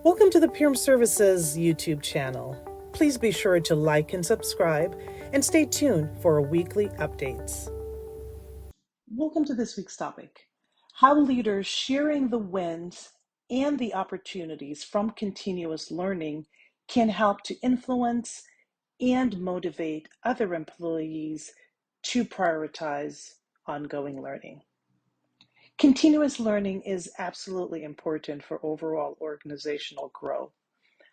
Welcome to the PEARRM Services YouTube channel. Please be sure to like and subscribe and stay tuned for weekly updates. Welcome to this week's topic, how leaders sharing the wins and the opportunities from continuous learning can help to influence and motivate other employees to prioritize ongoing learning. Continuous learning is absolutely important for overall organizational growth.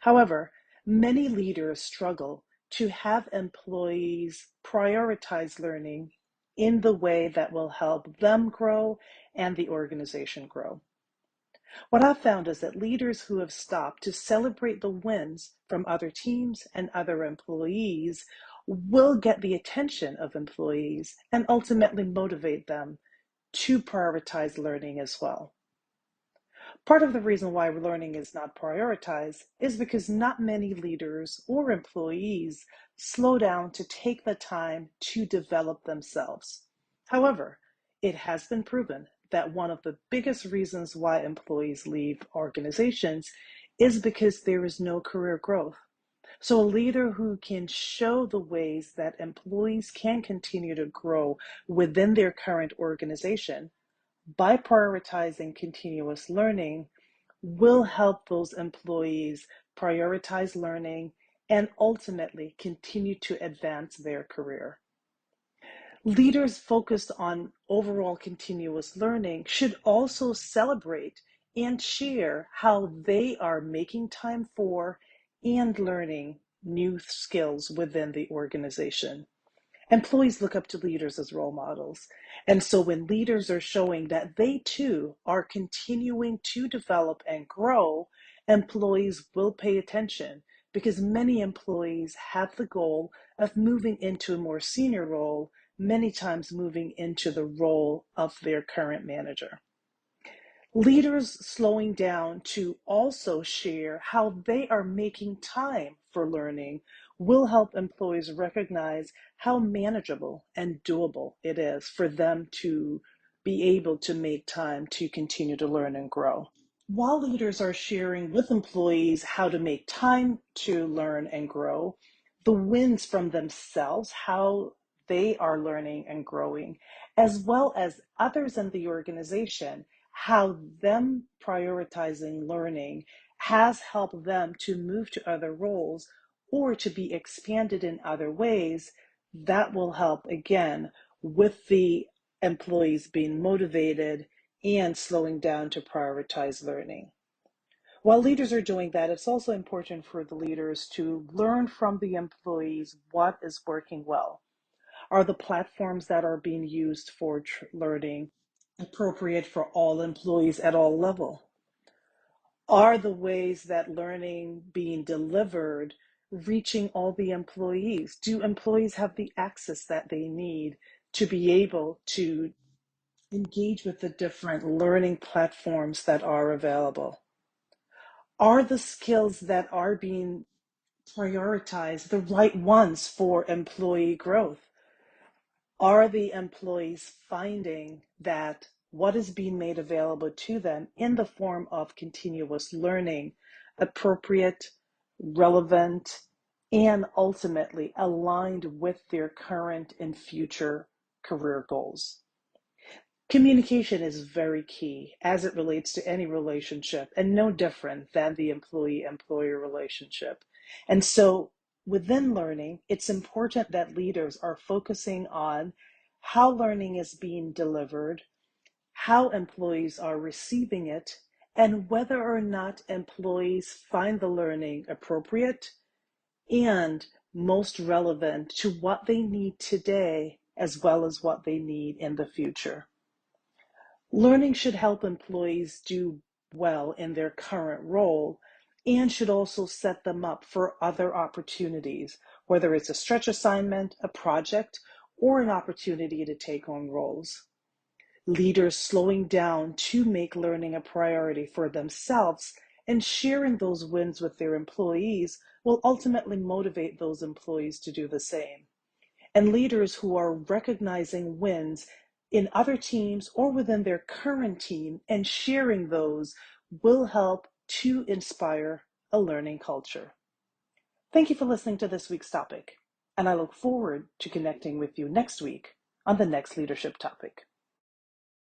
However, many leaders struggle to have employees prioritize learning in the way that will help them grow and the organization grow. What I've found is that leaders who have stopped to celebrate the wins from other teams and other employees will get the attention of employees and ultimately motivate them to prioritize learning as well. Part of the reason why learning is not prioritized is because not many leaders or employees slow down to take the time to develop themselves. However, it has been proven that one of the biggest reasons why employees leave organizations is because there is no career growth. So a leader who can show the ways that employees can continue to grow within their current organization by prioritizing continuous learning will help those employees prioritize learning and ultimately continue to advance their career. Leaders focused on overall continuous learning should also celebrate and share how they are making time for and learning new skills within the organization. Employees look up to leaders as role models. And so when leaders are showing that they too are continuing to develop and grow, employees will pay attention because many employees have the goal of moving into a more senior role, many times moving into the role of their current manager. Leaders slowing down to also share how they are making time for learning will help employees recognize how manageable and doable it is for them to be able to make time to continue to learn and grow. While leaders are sharing with employees how to make time to learn and grow, the wins from themselves, how they are learning and growing, as well as others in the organization, how them prioritizing learning has helped them to move to other roles or to be expanded in other ways, that will help again with the employees being motivated and slowing down to prioritize learning. While leaders are doing that, it's also important for the leaders to learn from the employees what is working well. Are the platforms that are being used for learning appropriate for all employees at all levels? Are the ways that learning being delivered reaching all the employees? Do employees have the access that they need to be able to engage with the different learning platforms that are available? Are the skills that are being prioritized the right ones for employee growth? Are the employees finding that what is being made available to them in the form of continuous learning appropriate, relevant, and ultimately aligned with their current and future career goals? Communication is very key as it relates to any relationship and no different than the employee-employer relationship. And so within learning, it's important that leaders are focusing on how learning is being delivered, how employees are receiving it, and whether or not employees find the learning appropriate and most relevant to what they need today as well as what they need in the future. Learning should help employees do well in their current role and should also set them up for other opportunities, whether it's a stretch assignment, a project, or an opportunity to take on roles. Leaders slowing down to make learning a priority for themselves and sharing those wins with their employees will ultimately motivate those employees to do the same. And leaders who are recognizing wins in other teams or within their current team and sharing those will help to inspire a learning culture. Thank you for listening to this week's topic, and I look forward to connecting with you next week on the next leadership topic.